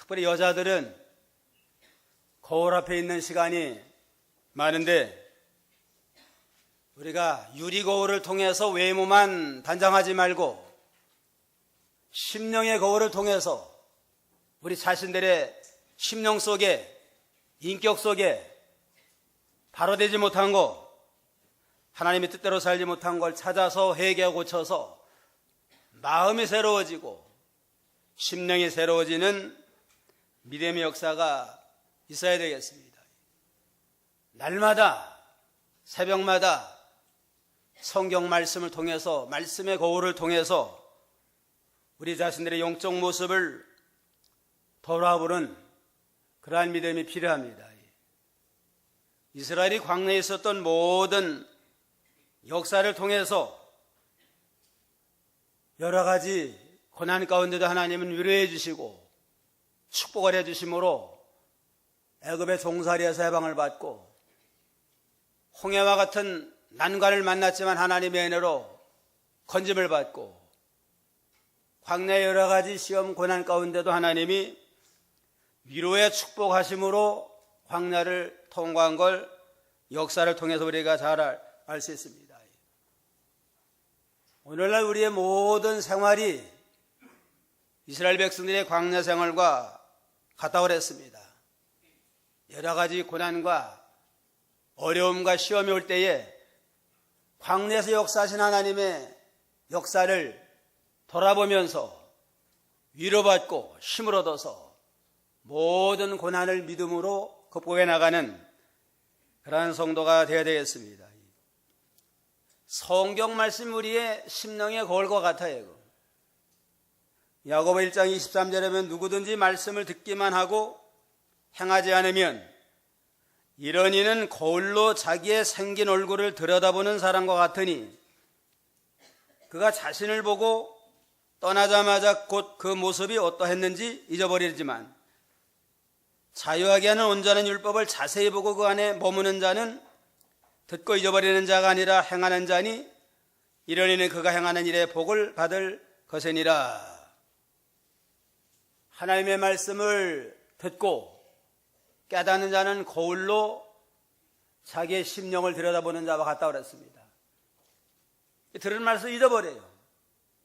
특별히 여자들은 거울 앞에 있는 시간이 많은데 우리가 유리거울을 통해서 외모만 단장하지 말고 심령의 거울을 통해서 우리 자신들의 심령 속에, 인격 속에 바로 되지 못한 것, 하나님의 뜻대로 살지 못한 걸 찾아서 회개하고 고쳐서 마음이 새로워지고 심령이 새로워지는 믿음의 역사가 있어야 되겠습니다. 날마다 새벽마다 성경 말씀을 통해서, 말씀의 거울을 통해서 우리 자신들의 영적 모습을 돌아보는 그러한 믿음이 필요합니다. 이스라엘이 광야에 있었던 모든 역사를 통해서 여러 가지 고난 가운데도 하나님은 위로해 주시고 축복을 해 주심으로 애굽의 종살이에서 해방을 받고 홍해와 같은 난관을 만났지만 하나님의 은혜로 건짐을 받고 광야의 여러 가지 시험 고난 가운데도 하나님이 위로의 축복하심으로 광야를 통과한 걸 역사를 통해서 우리가 잘 알 수 있습니다. 오늘날 우리의 모든 생활이 이스라엘 백성들의 광야 생활과 같다고 그랬습니다. 여러 가지 고난과 어려움과 시험이 올 때에 광야에서 역사하신 하나님의 역사를 돌아보면서 위로받고 힘을 얻어서 모든 고난을 믿음으로 극복해 나가는 그러한 성도가 되어야 되겠습니다. 성경 말씀 우리의 심령의 거울과 같아요. 야고보 1장 23절에 보면 누구든지 말씀을 듣기만 하고 행하지 않으면 이런 이는 거울로 자기의 생긴 얼굴을 들여다보는 사람과 같으니 그가 자신을 보고 떠나자마자 곧 그 모습이 어떠했는지 잊어버리지만 자유하게 하는 온전한 율법을 자세히 보고 그 안에 머무는 자는 듣고 잊어버리는 자가 아니라 행하는 자니 이런 이는 그가 행하는 일에 복을 받을 것이니라. 하나님의 말씀을 듣고 깨닫는 자는 거울로 자기의 심령을 들여다보는 자와 같다고 그랬습니다. 들은 말씀 잊어버려요.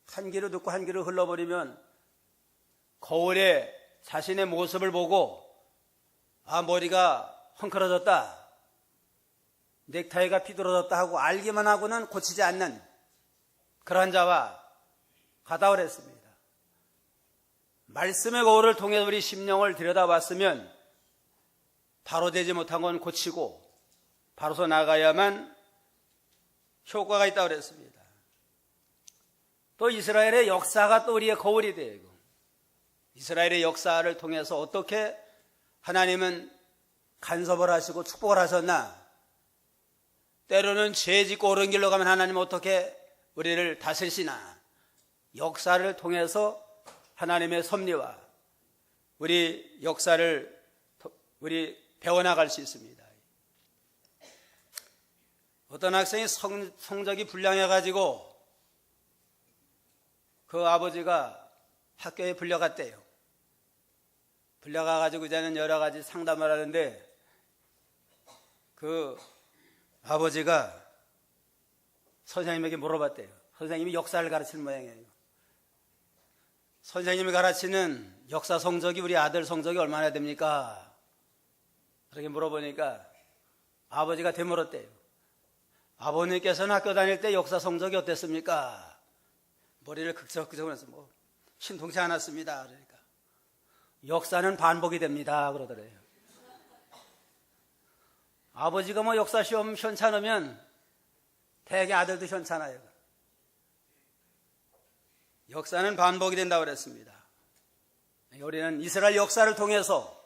한 귀로 듣고 한 귀로 흘러버리면 거울에 자신의 모습을 보고 머리가 헝클어졌다, 넥타이가 비뚤어졌다 하고 알기만 하고는 고치지 않는 그러한 자와 같다고 그랬습니다. 말씀의 거울을 통해 우리 심령을 들여다봤으면 바로 되지 못한 건 고치고 바로서 나가야만 효과가 있다고 그랬습니다. 또 이스라엘의 역사가 또 우리의 거울이 되고 이스라엘의 역사를 통해서 어떻게 하나님은 간섭을 하시고 축복을 하셨나? 때로는 죄 짓고 옳은 길로 가면 하나님 어떻게 우리를 다스리시나? 역사를 통해서 하나님의 섭리와 우리 역사를 우리 배워나갈 수 있습니다. 어떤 학생이 성적이 불량해가지고 그 아버지가 학교에 불려갔대요. 불려가가지고 이제는 여러 가지 상담을 하는데 그 아버지가 선생님에게 물어봤대요. 선생님이 역사를 가르치는 모양이에요. 선생님이 가르치는 역사 성적이 우리 아들 성적이 얼마나 됩니까? 그렇게 물어보니까 아버지가 되물었대요. 아버님께서는 학교 다닐 때 역사 성적이 어땠습니까? 머리를 극적극적해서 신통치 않았습니다. 그러니까 역사는 반복이 됩니다. 그러더래요. 아버지가 역사 시험 현찮으면 대개 아들도 현찮아요. 역사는 반복이 된다고 그랬습니다. 우리는 이스라엘 역사를 통해서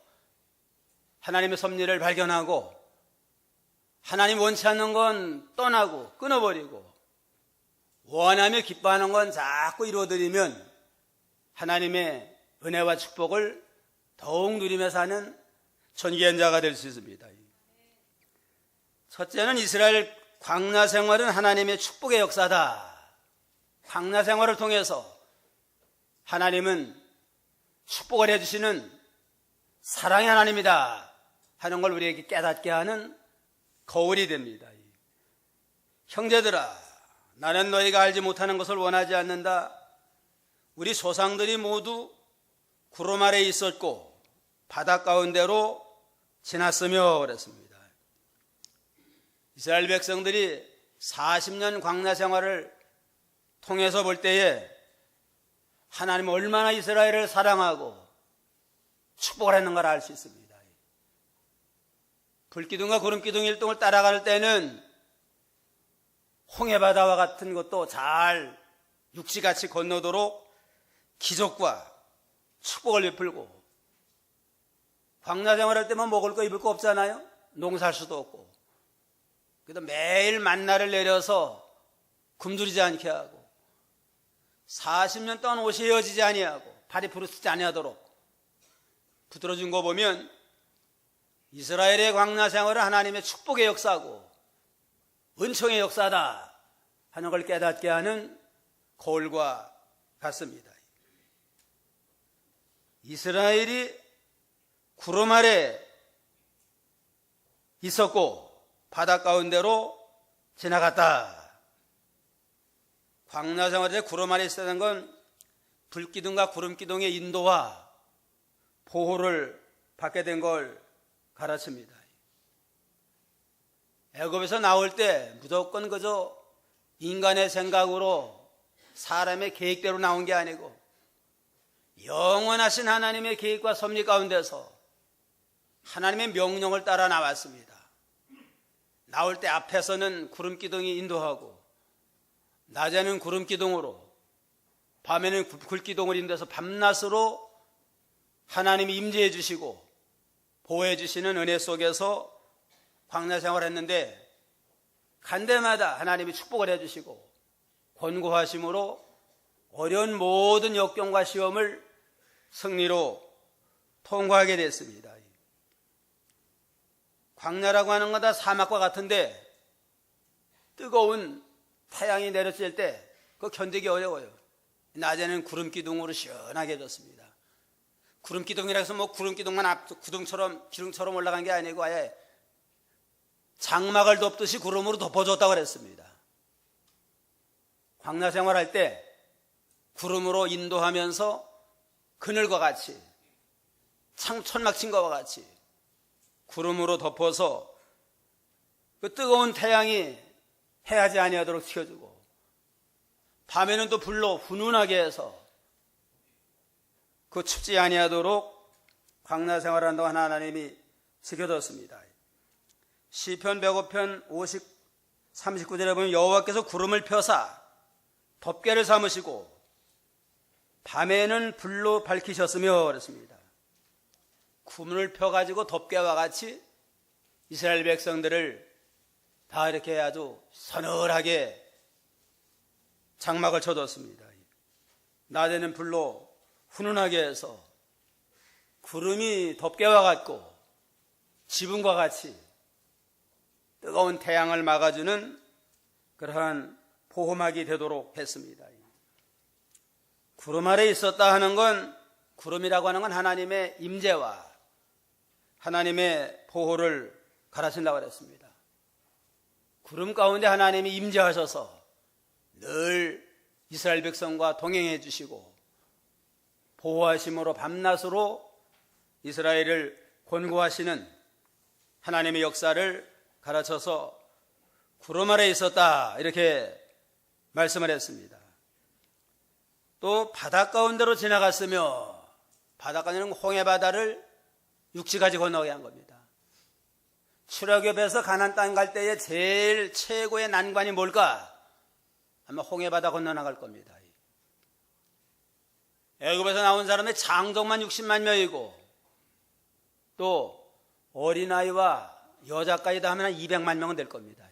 하나님의 섭리를 발견하고 하나님 원치 않는 건 떠나고 끊어버리고 원하며 기뻐하는 건 자꾸 이루어드리면 하나님의 은혜와 축복을 더욱 누리며 사는 존귀한 자가 될 수 있습니다. 첫째는 이스라엘 광야 생활은 하나님의 축복의 역사다. 광야 생활을 통해서 하나님은 축복을 해주시는 사랑의 하나님이다 하는 걸 우리에게 깨닫게 하는 거울이 됩니다. 형제들아, 나는 너희가 알지 못하는 것을 원하지 않는다. 우리 조상들이 모두 구름 아래 있었고 바다 가운데로 지났으며 그랬습니다. 이스라엘 백성들이 40년 광야 생활을 통해서 볼 때에 하나님은 얼마나 이스라엘을 사랑하고 축복을 했는가를 알 수 있습니다. 불기둥과 구름기둥 일동을 따라갈 때는 홍해바다와 같은 것도 잘 육지같이 건너도록 기적과 축복을 베풀고, 광야 생활할 때만 먹을 거 입을 거 없잖아요. 농사할 수도 없고. 그래도 매일 만나를 내려서 굶주리지 않게 하고 40년 동안 옷이 헤어지지 아니하고 발이 부르스지 아니하도록 붙들어준 거 보면 이스라엘의 광야 생활은 하나님의 축복의 역사고 은총의 역사다 하는 걸 깨닫게 하는 거울과 같습니다. 이스라엘이 구름 아래 있었고 바다 가운데로 지나갔다. 광야 생활에 구름 아래 있었다는 건 불기둥과 구름기둥의 인도와 보호를 받게 된 걸 가르칩니다. 애굽에서 나올 때 무조건 그저 인간의 생각으로 사람의 계획대로 나온 게 아니고 영원하신 하나님의 계획과 섭리 가운데서 하나님의 명령을 따라 나왔습니다. 나올 때 앞에서는 구름기둥이 인도하고 낮에는 구름기둥으로 밤에는 불기둥을 인도해서 밤낮으로 하나님이 임재해 주시고 보호해 주시는 은혜 속에서 광야 생활을 했는데 간 데마다 하나님이 축복을 해 주시고 권고하심으로 어려운 모든 역경과 시험을 승리로 통과하게 됐습니다. 광야라고 하는 건 다 사막과 같은데 뜨거운 태양이 내려칠 때 그거 견디기 어려워요. 낮에는 구름기둥으로 시원하게 해줬습니다. 구름기둥이라 해서 뭐 구름기둥만 기둥처럼 올라간 게 아니고 아예 장막을 덮듯이 구름으로 덮어줬다고 그랬습니다. 광야 생활할 때 구름으로 인도하면서 그늘과 같이 천막 친 것과 같이 구름으로 덮어서 그 뜨거운 태양이 해하지 아니하도록 지켜주고 밤에는 또 불로 훈훈하게 해서 그 춥지 아니하도록 광야 생활을 한다고 하나님이 지켜뒀습니다. 시편 105편 39절에 보면 여호와께서 구름을 펴사 덮개를 삼으시고 밤에는 불로 밝히셨으며 그랬습니다. 구름을 펴가지고 덮개와 같이 이스라엘 백성들을 다 이렇게 아주 서늘하게 장막을 쳐뒀습니다. 낮에는 불로 훈훈하게 해서 구름이 덮개와 같고 지붕과 같이 뜨거운 태양을 막아주는 그러한 보호막이 되도록 했습니다. 구름 아래 있었다 하는 건, 구름이라고 하는 건 하나님의 임재와 하나님의 보호를 가르친다고 했습니다. 구름 가운데 하나님이 임재하셔서 늘 이스라엘 백성과 동행해 주시고 보호하심으로 밤낮으로 이스라엘을 권고하시는 하나님의 역사를 가르쳐서 구름 아래 있었다 이렇게 말씀을 했습니다. 또 바다 가운데로 지나갔으며, 바닷가는 홍해바다를 육지까지 건너게 한 겁니다. 출애굽에서 가나안 땅 갈 때의 제일 최고의 난관이 뭘까? 아마 홍해바다 건너나갈 겁니다. 애굽에서 나온 사람의 장족만 60만 명이고 또 어린아이와 여자까지 다 하면 한 200만 명은 될 겁니다.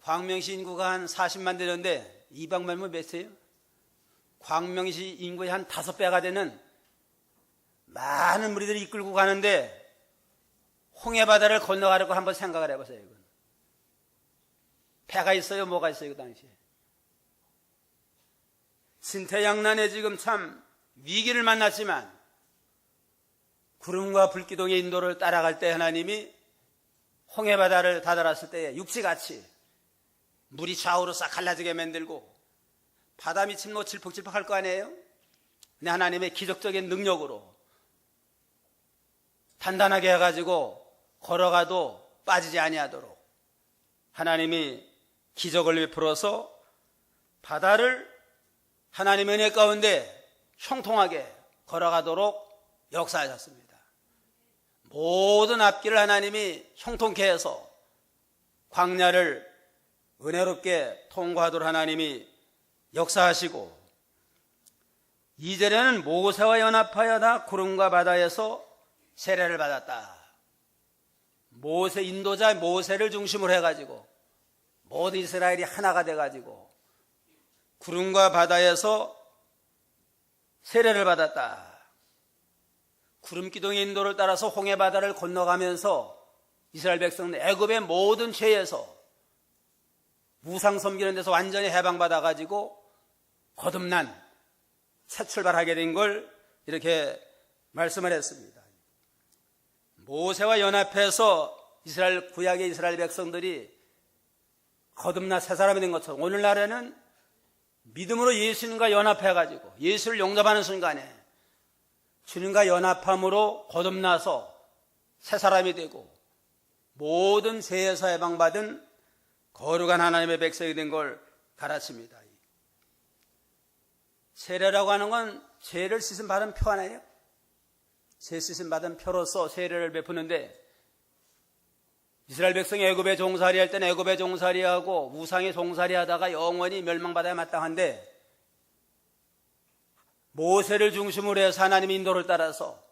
광명시 인구가 한 40만 되는데 200만 명은 몇이에요? 광명시 인구의 한 5배가 되는 많은 무리들이 이끌고 가는데 홍해바다를 건너가려고 한번 생각을 해보세요. 이건. 배가 있어요? 뭐가 있어요? 그 당시에. 신태양난에 지금 참 위기를 만났지만 구름과 불기둥의 인도를 따라갈 때 하나님이 홍해바다를 다다랐을 때에 육지같이 물이 좌우로 싹 갈라지게 만들고 바다 밑이 뭐 질퍽질퍽할 거 아니에요? 근데 하나님의 기적적인 능력으로 단단하게 해가지고 걸어가도 빠지지 아니하도록 하나님이 기적을 베풀어서 바다를 하나님의 은혜 가운데 형통하게 걸어가도록 역사하셨습니다. 모든 앞길을 하나님이 형통케 해서 광야를 은혜롭게 통과하도록 하나님이 역사하시고, 2절에는 모세와 연합하여 다 구름과 바다에서 세례를 받았다. 모세 인도자 모세를 중심으로 해가지고 모든 이스라엘이 하나가 돼가지고 구름과 바다에서 세례를 받았다. 구름기둥의 인도를 따라서 홍해바다를 건너가면서 이스라엘 백성은 애굽의 모든 죄에서 우상 섬기는 데서 완전히 해방받아가지고 거듭난 새 출발하게 된 걸 이렇게 말씀을 했습니다. 모세와 연합해서 이스라엘 구약의 이스라엘 백성들이 거듭나 새 사람이 된 것처럼 오늘날에는 믿음으로 예수님과 연합해가지고 예수를 용납하는 순간에 주님과 연합함으로 거듭나서 새 사람이 되고 모든 죄에서 해방받은 거룩한 하나님의 백성이 된 걸 가르칩니다. 세례라고 하는 건 죄를 씻음 받은 표 아니에요? 죄 씻음 받은 표로서 세례를 베푸는데, 이스라엘 백성이 애굽에 종살이 할 때는 애굽에 종살이하고 우상에 종살이 하다가 영원히 멸망받아야 마땅한데, 모세를 중심으로 해서 하나님의 인도를 따라서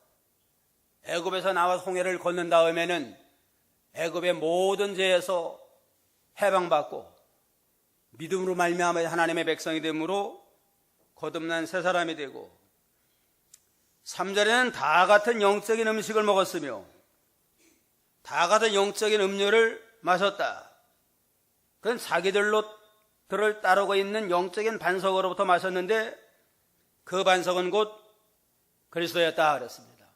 애굽에서 나와 홍해를 걷는 다음에는 애굽의 모든 죄에서 해방받고 믿음으로 말미암아 하나님의 백성이 되므로 거듭난 새 사람이 되고, 3절에는 다 같은 영적인 음식을 먹었으며 다 같은 영적인 음료를 마셨다. 그건 자기들을 따르고 있는 영적인 반석으로부터 마셨는데 그 반석은 곧 그리스도였다 그랬습니다.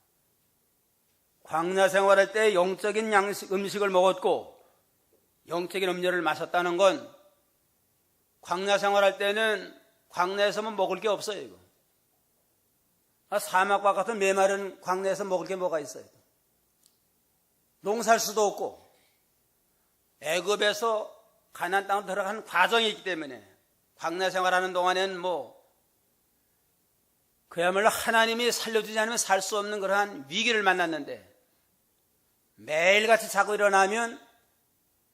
광야 생활할 때 영적인 음식을 먹었고 영적인 음료를 마셨다는 건, 광야 생활할 때는 광야에서만 먹을 게 없어요. 이거. 사막과 같은 메마른 광야에서 먹을 게 뭐가 있어요? 농사할 수도 없고 애굽에서 가나안 땅으로 들어가는 과정이 있기 때문에 광야 생활하는 동안에는 그야말로 하나님이 살려주지 않으면 살 수 없는 그러한 위기를 만났는데, 매일같이 자고 일어나면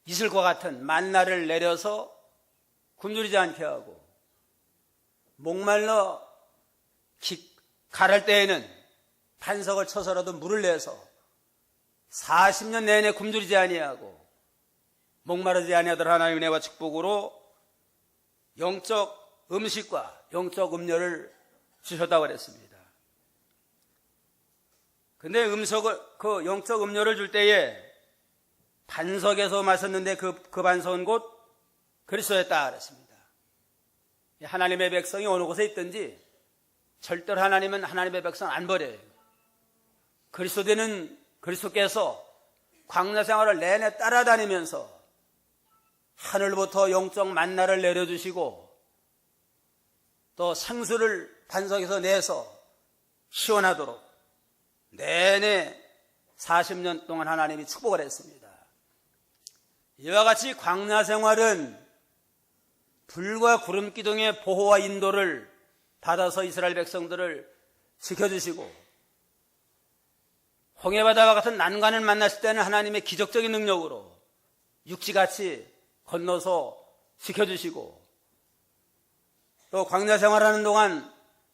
이슬과 같은 만나를 내려서 굶주리지 않게 하고, 목말라 가랄 때에는 반석을 쳐서라도 물을 내서 40년 내내 굶주리지 아니하고 목마르지 아니하도록 하나님의 은혜와 축복으로 영적 음식과 영적 음료를 주셨다고 그랬습니다. 근데 그 영적 음료를 줄 때에 반석에서 마셨는데 그 반석은 곧 그리스도였다 그랬습니다. 하나님의 백성이 어느 곳에 있든지 절대로 하나님은 하나님의 백성 안 버려요. 그리스도께서 광야 생활을 내내 따라다니면서 하늘부터 영적 만나를 내려주시고 또 생수를 반석에서 내서 시원하도록 내내 40년 동안 하나님이 축복을 했습니다. 이와 같이 광야 생활은 불과 구름 기둥의 보호와 인도를 받아서 이스라엘 백성들을 지켜주시고, 홍해바다와 같은 난관을 만났을 때는 하나님의 기적적인 능력으로 육지같이 건너서 지켜주시고, 또 광야 생활하는 동안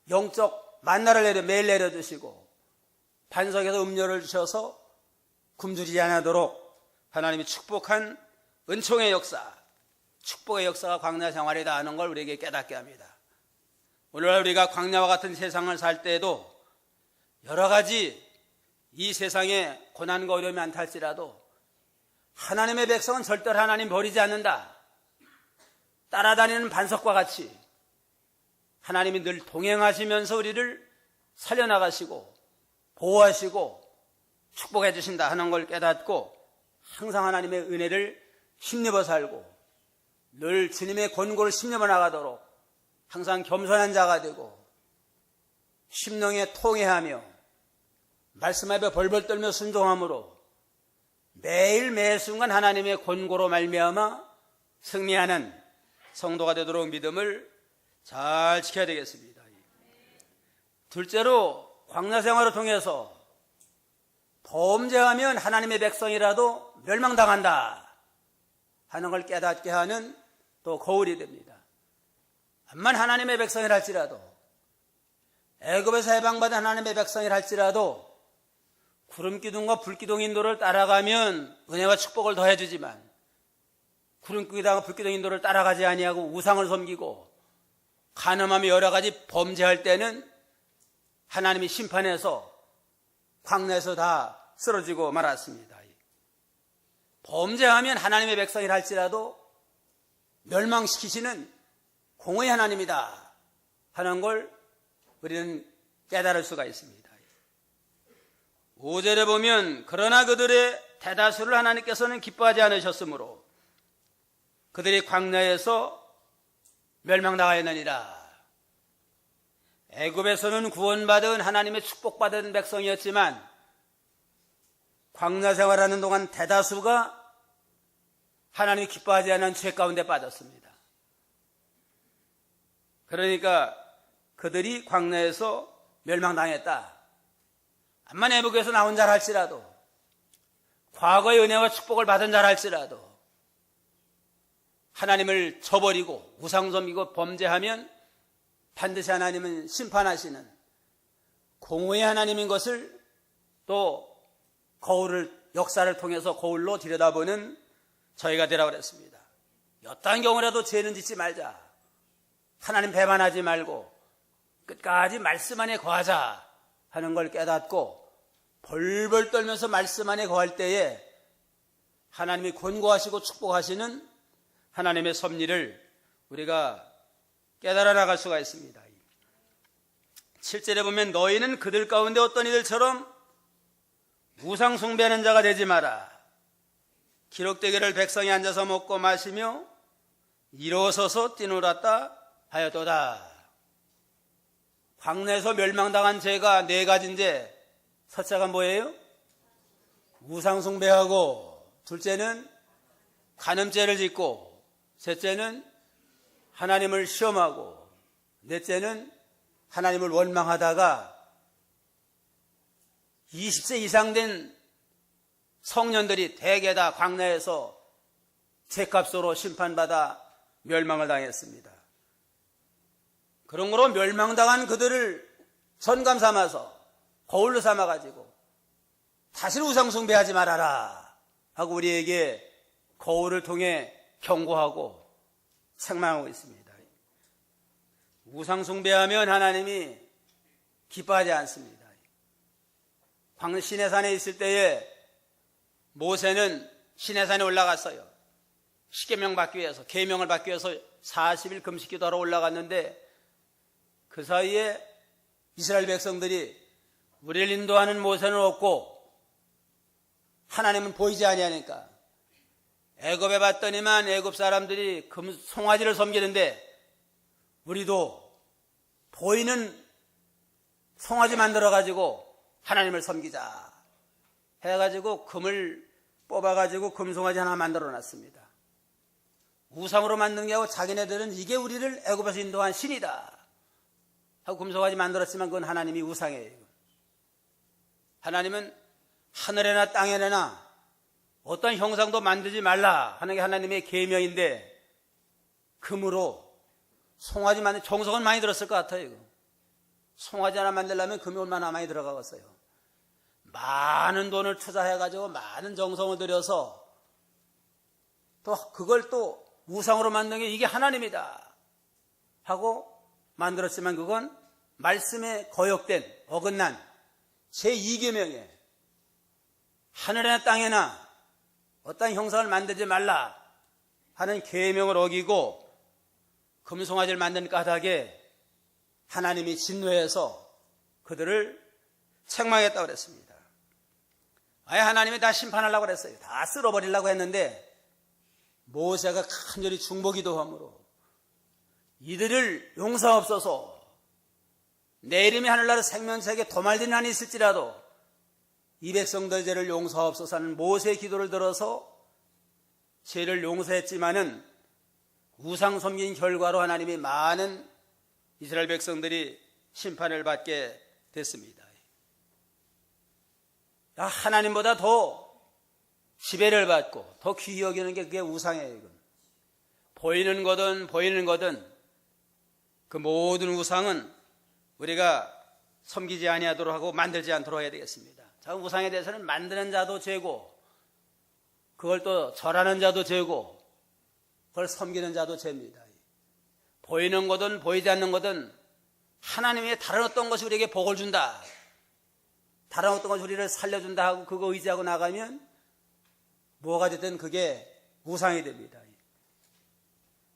영적 만나를 매일 내려주시고 반석에서 음료를 주셔서 굶주리지 않도록 하나님이 축복한 은총의 역사, 축복의 역사가 광야 생활이다 하는 걸 우리에게 깨닫게 합니다. 오늘날 우리가 광야와 같은 세상을 살 때에도 여러 가지 이 세상에 고난과 어려움이 많다 할지라도 하나님의 백성은 절대로 하나님 버리지 않는다. 따라다니는 반석과 같이 하나님이 늘 동행하시면서 우리를 살려나가시고 보호하시고 축복해 주신다 하는 걸 깨닫고 항상 하나님의 은혜를 힘입어 살고 늘 주님의 권고를 힘입어 나가도록 항상 겸손한 자가 되고 심령에 통회하며 말씀 앞에 벌벌 떨며 순종함으로 매일 매 순간 하나님의 권고로 말미암아 승리하는 성도가 되도록 믿음을 잘 지켜야 되겠습니다. 둘째로 광야 생활을 통해서 범죄하면 하나님의 백성이라도 멸망당한다 하는 걸 깨닫게 하는 또 거울이 됩니다. 암만 하나님의 백성이라 할지라도 애굽에서 해방받은 하나님의 백성이라 할지라도 구름기둥과 불기둥 인도를 따라가면 은혜와 축복을 더해주지만 구름기둥과 불기둥 인도를 따라가지 아니하고 우상을 섬기고 간음하며 여러 가지 범죄할 때는 하나님이 심판해서 광야에서 다 쓰러지고 말았습니다. 범죄하면 하나님의 백성이라 할지라도 멸망시키시는 공의의 하나님이다 하는 걸 우리는 깨달을 수가 있습니다. 5절에 보면 그러나 그들의 대다수를 하나님께서는 기뻐하지 않으셨으므로 그들이 광야에서 멸망당하였느니라. 애굽에서는 구원받은 하나님의 축복받은 백성이었지만 광야 생활하는 동안 대다수가 하나님이 기뻐하지 않는 죄 가운데 빠졌습니다. 그러니까 그들이 광야에서 멸망당했다. 암만 애국에서 나온 자라 할지라도 과거의 은혜와 축복을 받은 자라 할지라도 하나님을 저버리고 우상섬기고 범죄하면 반드시 하나님은 심판하시는 공의의 하나님인 것을 또 거울을 역사를 통해서 거울로 들여다보는 저희가 되라고 그랬습니다. 어떠한 경우라도 죄는 짓지 말자. 하나님 배반하지 말고 끝까지 말씀 안에 거하자 하는 걸 깨닫고 벌벌 떨면서 말씀 안에 거할 때에 하나님이 권고하시고 축복하시는 하나님의 섭리를 우리가 깨달아 나갈 수가 있습니다. 7절에 보면 너희는 그들 가운데 어떤 이들처럼 우상 숭배하는 자가 되지 마라. 기록되기를 백성이 앉아서 먹고 마시며 일어서서 뛰놀았다 하였도다. 광야에서 멸망당한 죄가 4가지인데 첫째가 뭐예요? 우상 숭배하고, 둘째는 간음죄를 짓고, 셋째는 하나님을 시험하고, 넷째는 하나님을 원망하다가 20세 이상 된 성년들이 대개 다 광야에서 죄값으로 심판받아 멸망을 당했습니다. 그런 거로 멸망당한 그들을 전감 삼아서 거울로 삼아가지고 다시는 우상 숭배하지 말아라 하고 우리에게 거울을 통해 경고하고 책망하고 있습니다. 우상 숭배하면 하나님이 기뻐하지 않습니다. 시내산에 있을 때에 모세는 시내산에 올라갔어요. 십계명 받기 위해서, 계명을 받기 위해서 40일 금식기도하러 올라갔는데 그 사이에 이스라엘 백성들이 우리를 인도하는 모세는 없고 하나님은 보이지 아니하니까 애굽에 봤더니만 애굽 사람들이 송아지를 섬기는데 우리도 보이는 송아지 만들어가지고 하나님을 섬기자 해가지고 금을 뽑아가지고 금송아지 하나 만들어놨습니다. 우상으로 만든 게 아니고 자기네들은 이게 우리를 애굽에서 인도한 신이다 하고 금송아지 만들었지만 그건 하나님이 우상이에요. 하나님은 하늘에나 땅에나 어떤 형상도 만들지 말라 하는 게 하나님의 계명인데 금으로 송아지 만들 정성은 많이 들었을 것 같아요. 송아지 하나 만들려면 금이 얼마나 많이 들어가겠어요. 많은 돈을 투자해가지고 많은 정성을 들여서 또 그걸 또 우상으로 만든 게 이게 하나님이다 하고 만들었지만 그건 말씀에 거역된 어긋난 제2계명에 하늘이나 땅에나 어떤 형상을 만들지 말라 하는 계명을 어기고 금송아지를 만든 까닭에 하나님이 진노해서 그들을 책망했다고 그랬습니다. 아예 하나님이 다 심판하려고 그랬어요. 다 쓸어버리려고 했는데 모세가 간절히 중보기도함으로 이들을 용서하옵소서, 내 이름이 하늘나라 생명책에 도말된 한이 있을지라도 이 백성들 죄를 용서하옵소서 하는 모세의 기도를 들어서 죄를 용서했지만은 우상 섬긴 결과로 하나님이 많은 이스라엘 백성들이 심판을 받게 됐습니다. 하나님보다 더 지배를 받고 더 귀히 여기는 게 그게 우상이에요. 보이는 거든 그 모든 우상은 우리가 섬기지 아니하도록 하고 만들지 않도록 해야 되겠습니다. 자, 우상에 대해서는 만드는 자도 죄고 그걸 또 절하는 자도 죄고 그걸 섬기는 자도 죄입니다. 보이는 거든 보이지 않는 거든 하나님의 다른 어떤 것이 우리에게 복을 준다, 다른 어떤 것이 우리를 살려준다 하고 그거 의지하고 나가면 뭐가 됐든 그게 우상이 됩니다.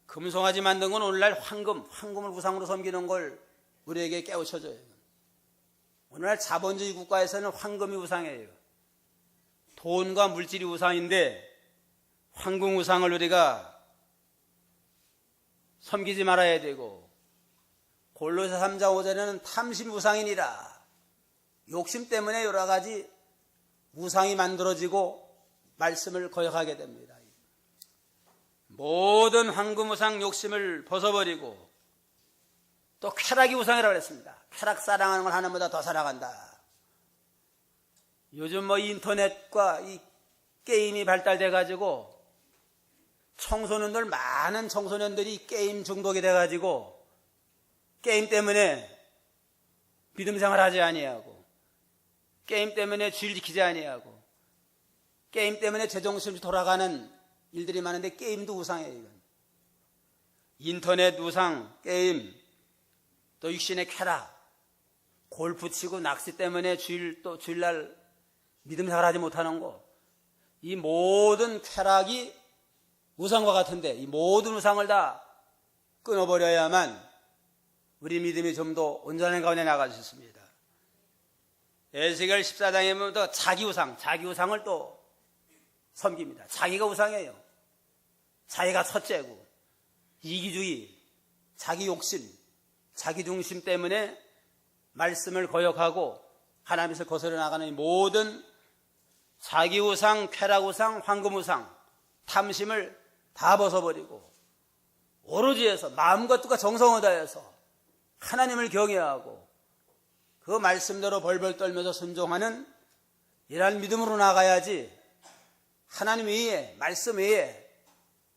금송아지 만든 건 오늘날 황금을 우상으로 섬기는 걸 우리에게 깨우쳐줘요. 오늘날 자본주의 국가에서는 황금이 우상이에요. 돈과 물질이 우상인데 황금 우상을 우리가 섬기지 말아야 되고, 골로새 3장 5절에는 탐심 우상이니라, 욕심 때문에 여러 가지 우상이 만들어지고 말씀을 거역하게 됩니다. 모든 황금 우상 욕심을 벗어버리고 또 쾌락이 우상이라고 했습니다. 쾌락 사랑하는 걸 하나보다 더 사랑한다. 요즘 인터넷과 이 게임이 발달돼 가지고 많은 청소년들이 게임 중독이 돼 가지고 게임 때문에 믿음 생활하지 아니하고, 게임 때문에 주의를 지키지 아니하고, 게임 때문에 제정신이 돌아가는 일들이 많은데 게임도 우상이에요. 이건. 인터넷 우상, 게임, 또 육신의 쾌락, 골프 치고 낚시 때문에 주일날 믿음 생활하지 못하는 거, 이 모든 쾌락이 우상과 같은데 이 모든 우상을 다 끊어버려야만 우리 믿음이 좀 더 온전한 가운데 나갈 수 있습니다. 에스겔 14장에 보면 또 자기 우상을 또 섬깁니다. 자기가 우상이에요. 자기가 첫째고, 이기주의, 자기 욕심, 자기 중심 때문에 말씀을 거역하고 하나님에서 거스려 나가는 이 모든 자기 우상, 쾌락 우상, 황금 우상, 탐심을 다 벗어버리고 오로지 해서 마음과 뜻과 정성을 다해서 하나님을 경외하고 그 말씀대로 벌벌 떨면서 순종하는 이러한 믿음으로 나가야지, 하나님 외에, 말씀 외에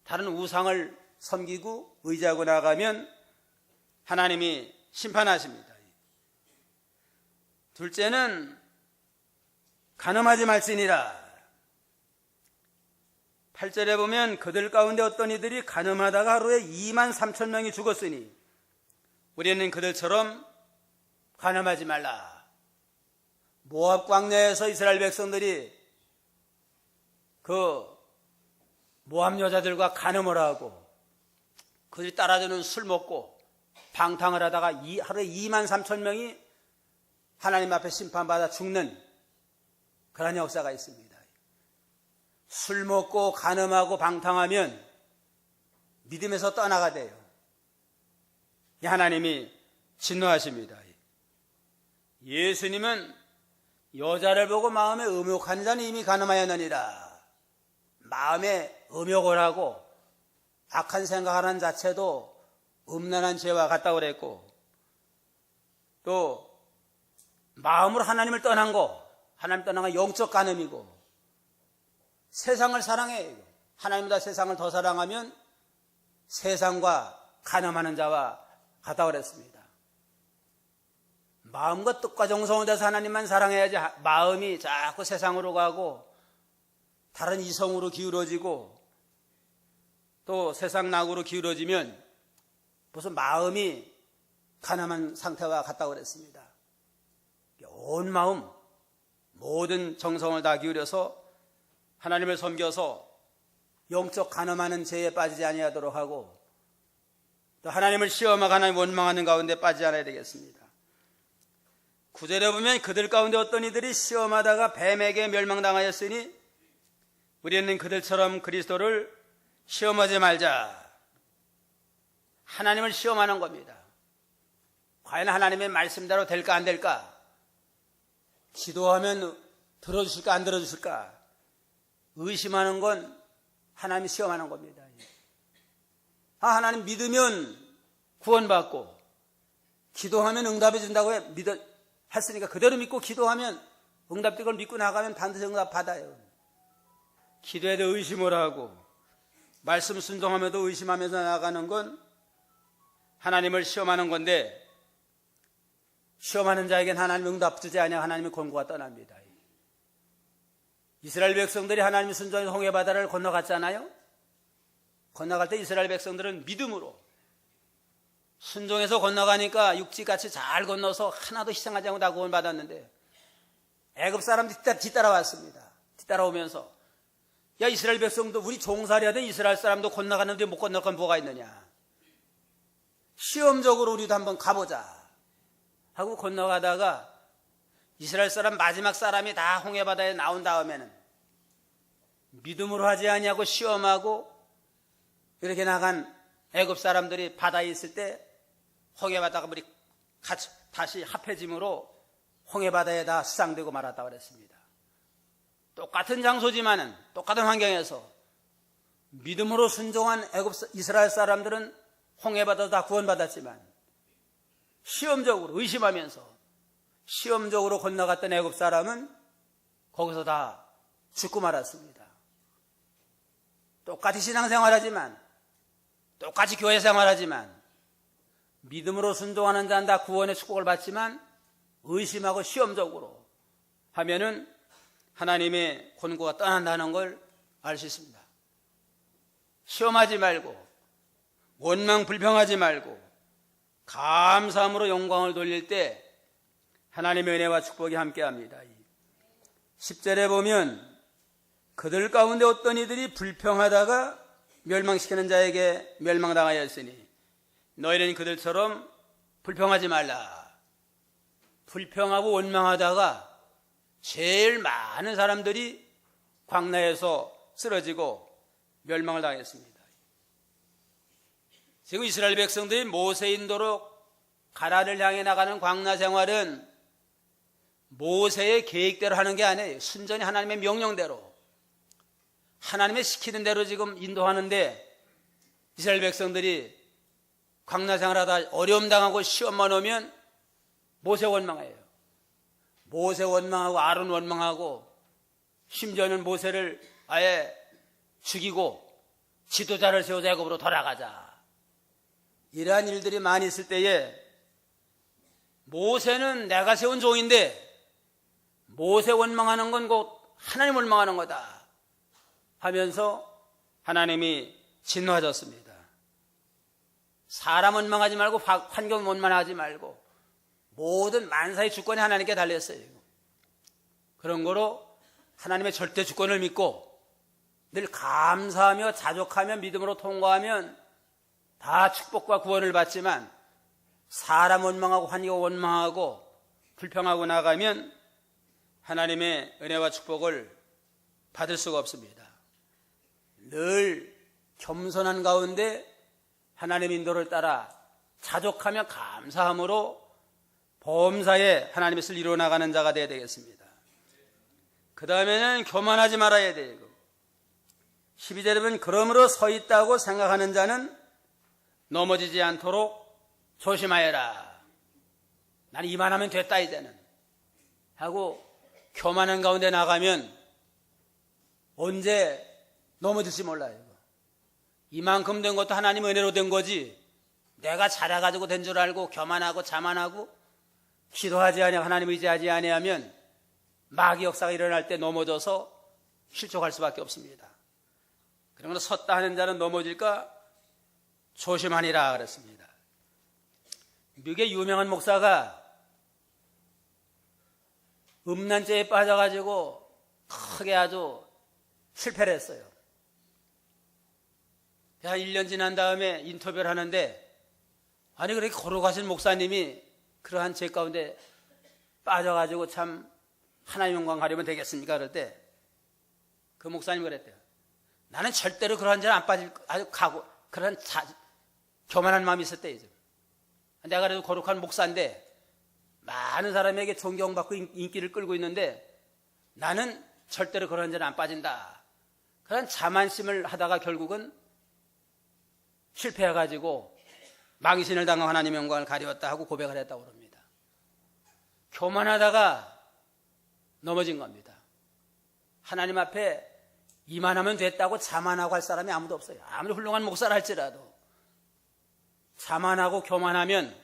다른 우상을 섬기고 의지하고 나가면 하나님이 심판하십니다. 둘째는 간음하지 말지니라. 8절에 보면 그들 가운데 어떤 이들이 간음하다가 하루에 23,000명이 죽었으니 우리는 그들처럼 간음하지 말라. 모압 광야에서 이스라엘 백성들이 그 모압 여자들과 간음을 하고 그들이 따라주는 술 먹고 방탕을 하다가 하루에 23,000명이 하나님 앞에 심판받아 죽는 그런 역사가 있습니다. 술 먹고 간음하고 방탕하면 믿음에서 떠나가 돼요. 하나님이 진노하십니다. 예수님은 여자를 보고 마음에 음욕한 자는 이미 간음하였느니라. 마음에 음욕을 하고 악한 생각하는 자체도 음란한 죄와 같다고 그랬고, 또 마음으로 하나님을 떠난 거, 하나님 떠난 건 영적 간음이고, 세상을 사랑해요. 하나님보다 세상을 더 사랑하면 세상과 간음하는 자와 같다고 그랬습니다. 마음과 뜻과 정성을 다해서 하나님만 사랑해야지 마음이 자꾸 세상으로 가고 다른 이성으로 기울어지고 또 세상 낙으로 기울어지면 무슨 마음이 가난한 상태와 같다고 그랬습니다. 온 마음, 모든 정성을 다 기울여서 하나님을 섬겨서 영적 간음하는 죄에 빠지지 아니하도록 하고 또 하나님을 시험하고 하나님 원망하는 가운데 빠지지 않아야 되겠습니다. 9절에 보면 그들 가운데 어떤 이들이 시험하다가 뱀에게 멸망당하였으니 우리는 그들처럼 그리스도를 시험하지 말자. 하나님을 시험하는 겁니다. 과연 하나님의 말씀대로 될까 안 될까? 기도하면 들어주실까 안 들어주실까? 의심하는 건 하나님이 시험하는 겁니다. 하나님 믿으면 구원받고 기도하면 응답해 준다고 했으니까 그대로 믿고 기도하면 응답된 걸 믿고 나가면 반드시 응답 받아요. 기도에도 의심을 하고 말씀 순종하면도 의심하면서 나가는 건 하나님을 시험하는 건데, 시험하는 자에겐 하나님 응답 주지 아니하 하나님의 권고가 떠납니다. 이스라엘 백성들이 하나님의 순종해서 홍해바다를 건너갔잖아요. 건너갈 때 이스라엘 백성들은 믿음으로 순종해서 건너가니까 육지같이 잘 건너서 하나도 희생하지 않고 다 구원받았는데, 애굽 사람들이 뒤따라왔습니다. 뒤따라오면서 야, 이스라엘 백성도 우리 종살이하던 이스라엘 사람도 건너갔는데 못 건널 건 뭐가 있느냐, 시험적으로 우리도 한번 가보자 하고 건너가다가 이스라엘 사람 마지막 사람이 다 홍해바다에 나온 다음에는 믿음으로 하지 아니하고 시험하고 이렇게 나간 애굽 사람들이 바다에 있을 때 홍해바다가 물이 같이 다시 합해짐으로 홍해바다에 다 수상되고 말았다고 그랬습니다. 똑같은 장소지만은 똑같은 환경에서 믿음으로 순종한 이스라엘 사람들은 홍해바다도 다 구원받았지만 시험적으로 의심하면서 시험적으로 건너갔던 애굽 사람은 거기서 다 죽고 말았습니다. 똑같이 신앙생활하지만 똑같이 교회 생활하지만 믿음으로 순종하는 자는 다 구원의 축복을 받지만 의심하고 시험적으로 하면은 하나님의 권고가 떠난다는 걸 알 수 있습니다. 시험하지 말고 원망 불평하지 말고 감사함으로 영광을 돌릴 때 하나님의 은혜와 축복이 함께합니다. 10절에 보면 그들 가운데 어떤 이들이 불평하다가 멸망시키는 자에게 멸망당하였으니 너희는 그들처럼 불평하지 말라. 불평하고 원망하다가 제일 많은 사람들이 광야에서 쓰러지고 멸망을 당했습니다. 지금 이스라엘 백성들이 모세 인도로 가나안을 향해 나가는 광야 생활은 모세의 계획대로 하는 게 아니에요. 순전히 하나님의 명령대로, 하나님의 시키는 대로 지금 인도하는데, 이스라엘 백성들이 광야 생활하다 어려움 당하고 시험만 오면 모세 원망해요. 모세 원망하고 아론 원망하고 심지어는 모세를 아예 죽이고 지도자를 세워서 애굽으로 돌아가자. 이러한 일들이 많이 있을 때에 모세는 내가 세운 종인데 모세 원망하는 건 곧 하나님 원망하는 거다 하면서 하나님이 진노하셨습니다. 사람 원망하지 말고 환경 원망하지 말고 모든 만사의 주권이 하나님께 달렸어요. 그런 거로 하나님의 절대 주권을 믿고 늘 감사하며 자족하며 믿음으로 통과하면 다 축복과 구원을 받지만, 사람 원망하고 환경 원망하고 불평하고 나가면 하나님의 은혜와 축복을 받을 수가 없습니다. 늘 겸손한 가운데 하나님의 인도를 따라 자족하며 감사함으로 범사에 하나님의 뜻을 이루어나가는 자가 되어야 되겠습니다. 그 다음에는 교만하지 말아야 되고, 12절에 보면 그러므로 서 있다고 생각하는 자는 넘어지지 않도록 조심하여라. 나는 이만하면 됐다 이제는 하고 교만한 가운데 나가면 언제 넘어질지 몰라요. 이만큼 된 것도 하나님 은혜로 된 거지, 내가 잘해가지고 된 줄 알고 교만하고 자만하고 기도하지 아니하고 하나님 의지하지 아니하면 마귀 역사가 일어날 때 넘어져서 실족할 수밖에 없습니다. 그러므로 섰다 하는 자는 넘어질까 조심하니라 그랬습니다. 미국의 유명한 목사가 음란죄에 빠져가지고 크게 아주 실패를 했어요. 한 1년 지난 다음에 인터뷰를 하는데, 아니 그렇게 걸어가신 목사님이 그러한 죄 가운데 빠져가지고 참 하나님 영광 가리면 되겠습니까? 그럴 때 그 목사님 그랬대요. 나는 절대로 그런 데는 안 빠질, 아주 그런 교만한 마음이 있었대요. 내가 그래도 거룩한 목사인데 많은 사람에게 존경받고 인기를 끌고 있는데 나는 절대로 그런 데는 안 빠진다. 그런 자만심을 하다가 결국은 실패해가지고 망신을 당하고 하나님의 영광을 가리웠다 하고 고백을 했다고 그럽니다. 교만하다가 넘어진 겁니다. 하나님 앞에 이만하면 됐다고 자만하고 할 사람이 아무도 없어요. 아무리 훌륭한 목사라 할지라도 자만하고 교만하면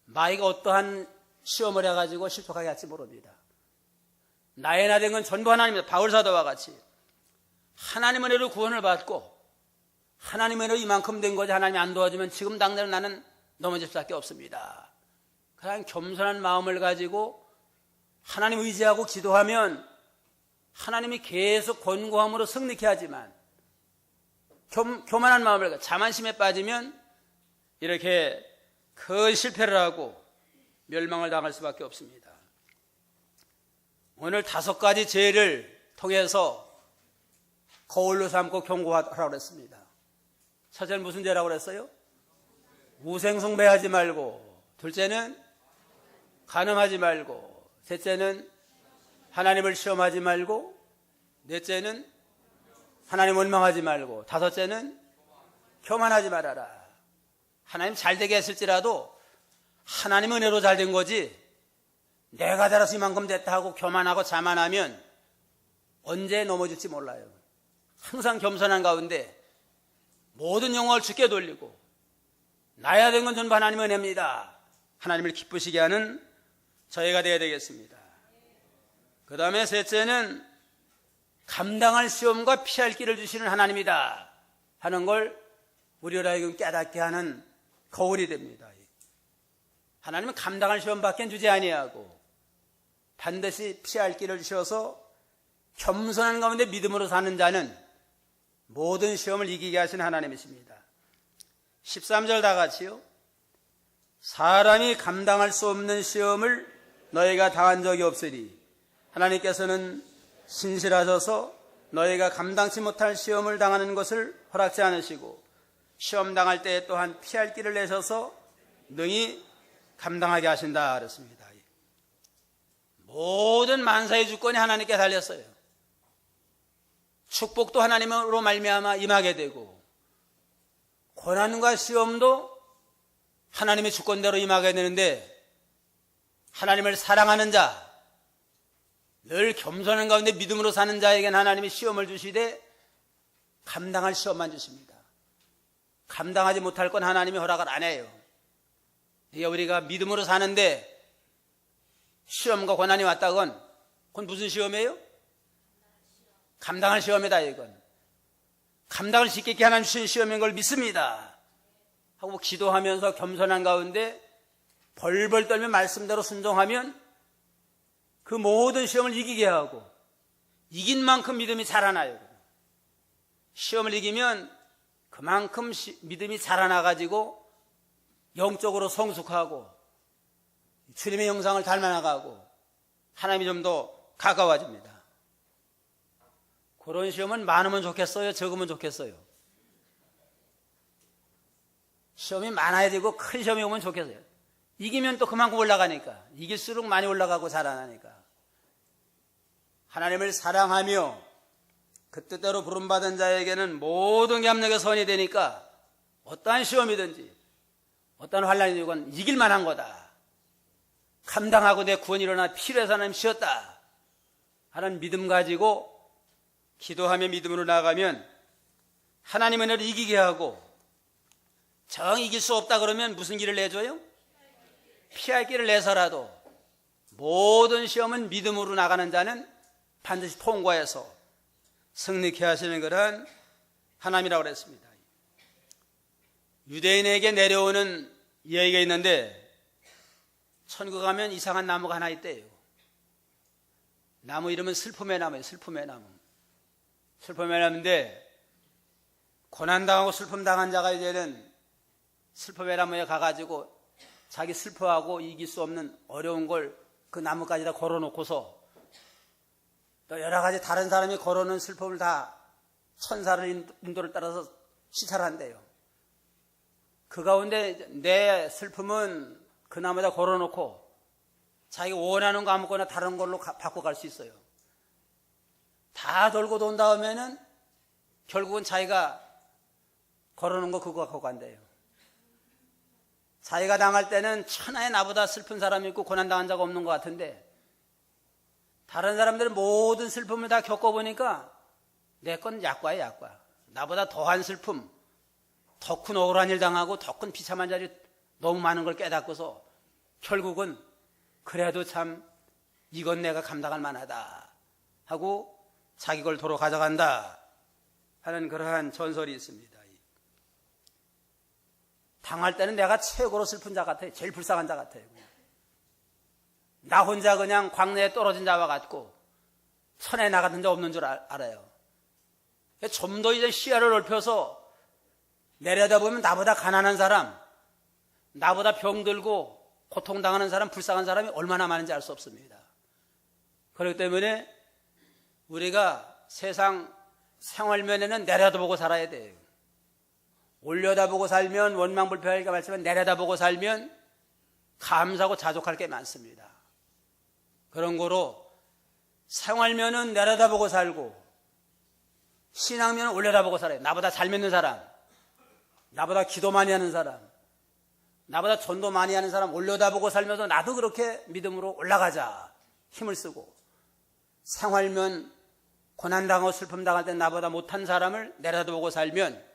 마이가 어떠한 시험을 해가지고 실족하게 할지 모릅니다. 나의 나 된 건 전부 하나님입니다. 바울사도와 같이 하나님의 은혜로 구원을 받고 하나님의 은혜로 이만큼 된 거지 하나님이 안 도와주면 지금 당장 나는 넘어질 수밖에 없습니다. 그런 겸손한 마음을 가지고 하나님 의지하고 기도하면 하나님이 계속 권고함으로 승리케 하지만 교만한 마음을 가지고 자만심에 빠지면 이렇게 큰 실패를 하고 멸망을 당할 수밖에 없습니다. 오늘 5가지 죄를 통해서 거울로 삼고 경고하라고 그랬습니다. 첫째는 무슨 죄라고 그랬어요? 우생숭배하지 말고, 둘째는 간음하지 말고, 셋째는 하나님을 시험하지 말고, 넷째는 하나님 원망하지 말고, 다섯째는 교만하지 말아라. 하나님 잘되게 했을지라도 하나님 은혜로 잘된 거지 내가 잘해서 이만큼 됐다 하고 교만하고 자만하면 언제 넘어질지 몰라요. 항상 겸손한 가운데 모든 영광을 주께 돌리고 나야 된 건 전부 하나님의 은혜입니다. 하나님을 기쁘시게 하는 저희가 되어야 되겠습니다. 그 다음에 셋째는 감당할 시험과 피할 길을 주시는 하나님이다 하는 걸 우리를 하여금 깨닫게 하는 거울이 됩니다. 하나님은 감당할 시험밖에 주지 아니하고 반드시 피할 길을 주셔서 겸손한 가운데 믿음으로 사는 자는 모든 시험을 이기게 하시는 하나님이십니다. 13절 다 같이요. 사람이 감당할 수 없는 시험을 너희가 당한 적이 없으리 하나님께서는 신실하셔서 너희가 감당치 못할 시험을 당하는 것을 허락지 않으시고 시험 당할 때에 또한 피할 길을 내셔서 능히 감당하게 하신다 그랬습니다. 모든 만사의 주권이 하나님께 달렸어요. 축복도 하나님으로 말미암아 임하게 되고 고난과 시험도 하나님의 주권대로 임하게 되는데 하나님을 사랑하는 자, 늘 겸손한 가운데 믿음으로 사는 자에게는 하나님이 시험을 주시되 감당할 시험만 주십니다. 감당하지 못할 건 하나님이 허락을 안 해요. 우리가 믿음으로 사는데 시험과 고난이 왔다건 그건 무슨 시험이에요? 감당할 시험이다 이건. 감당을 수 있게 하나님 주신 시험인 걸 믿습니다 하고 기도하면서 겸손한 가운데 벌벌 떨며 말씀대로 순종하면 그 모든 시험을 이기게 하고 이긴 만큼 믿음이 자라나요. 시험을 이기면 그만큼 믿음이 자라나가지고 영적으로 성숙하고 주님의 형상을 닮아나가고 하나님이 좀 더 가까워집니다. 그런 시험은 많으면 좋겠어요? 적으면 좋겠어요? 시험이 많아야 되고 큰 시험이 오면 좋겠어요. 이기면 또 그만큼 올라가니까 이길수록 많이 올라가고 자라나니까 하나님을 사랑하며 그 뜻대로 부름받은 자에게는 모든 게 합력의 선이 되니까 어떠한 시험이든지 어떠한 환난이든 이길 만한 거다. 감당하고 내 구원이 일어나 필요해서 하나님 쉬었다 하는 믿음 가지고 기도하며 믿음으로 나가면 하나님의 은혜를 이기게 하고 정 이길 수 없다 그러면 무슨 길을 내줘요? 피할 길을 내서라도 모든 시험은 믿음으로 나가는 자는 반드시 통과해서 승리케 하시는 그런 하나님이라고 그랬습니다. 유대인에게 내려오는 이야기가 있는데 천국 가면 이상한 나무가 하나 있대요. 나무 이름은 슬픔의 나무예요. 슬픔의 나무. 슬픔의 나무인데 고난당하고 슬픔당한 자가 이제는 슬픔의 나무에 가가지고 자기 슬퍼하고 이길 수 없는 어려운 걸 그 나뭇가지에다 걸어놓고서 또 여러 가지 다른 사람이 걸어놓은 슬픔을 다 천사를 인도를 따라서 시찰한대요. 그 가운데 내 슬픔은 그 나무에다 걸어놓고 자기가 원하는 거 아무거나 다른 걸로 바꿔갈 수 있어요. 다 돌고 돈 다음에는 결국은 자기가 걸어놓은 거 그거 갖고 간대요. 자기가 당할 때는 천하에 나보다 슬픈 사람이 있고 고난당한 자가 없는 것 같은데 다른 사람들은 모든 슬픔을 다 겪어보니까 내 건 약과야, 약과. 나보다 더한 슬픔, 더 큰 억울한 일 당하고 더 큰 비참한 자리 너무 많은 걸 깨닫고서 결국은 그래도 참 이건 내가 감당할 만하다 하고 자기 걸 도로 가져간다 하는 그러한 전설이 있습니다. 당할 때는 내가 최고로 슬픈 자 같아요. 제일 불쌍한 자 같아요. 나 혼자 그냥 광야에 떨어진 자와 같고 천에 나갔는 자 없는 줄 알아요. 좀 더 이제 시야를 넓혀서 내려다보면 나보다 가난한 사람, 나보다 병들고 고통당하는 사람, 불쌍한 사람이 얼마나 많은지 알 수 없습니다. 그렇기 때문에 우리가 세상 생활면에는 내려다보고 살아야 돼요. 올려다보고 살면 원망불평할까 말지만 내려다보고 살면 감사하고 자족할 게 많습니다. 그런 거로 생활면은 내려다보고 살고 신앙면은 올려다보고 살아요. 나보다 잘 믿는 사람, 나보다 기도 많이 하는 사람, 나보다 전도 많이 하는 사람 올려다보고 살면서 나도 그렇게 믿음으로 올라가자 힘을 쓰고, 생활면 고난당하고 슬픔당할 때 나보다 못한 사람을 내려다보고 살면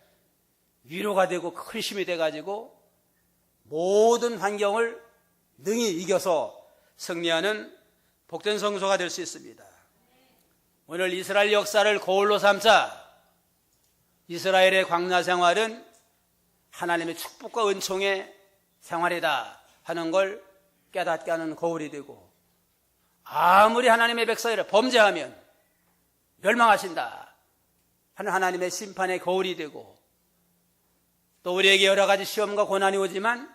위로가 되고 큰 힘이 돼가지고 모든 환경을 능히 이겨서 승리하는 복된 성소가 될 수 있습니다. 오늘 이스라엘 역사를 거울로 삼자 이스라엘의 광야 생활은 하나님의 축복과 은총의 생활이다 하는 걸 깨닫게 하는 거울이 되고, 아무리 하나님의 백성이라 범죄하면 멸망하신다 하는 하나님의 심판의 거울이 되고, 또 우리에게 여러 가지 시험과 고난이 오지만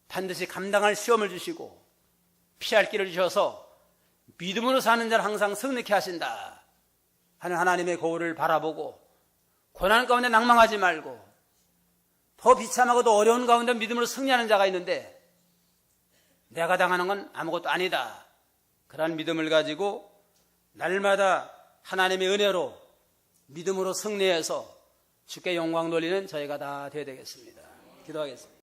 반드시 감당할 시험을 주시고 피할 길을 주셔서 믿음으로 사는 자를 항상 승리케 하신다 하는 하나님의 거울을 바라보고 고난 가운데 낭망하지 말고, 더 비참하고 더 어려운 가운데 믿음으로 승리하는 자가 있는데 내가 당하는 건 아무것도 아니다, 그러한 믿음을 가지고 날마다 하나님의 은혜로 믿음으로 승리해서 주께 영광 돌리는 저희가 다 되어야 되겠습니다. 기도하겠습니다.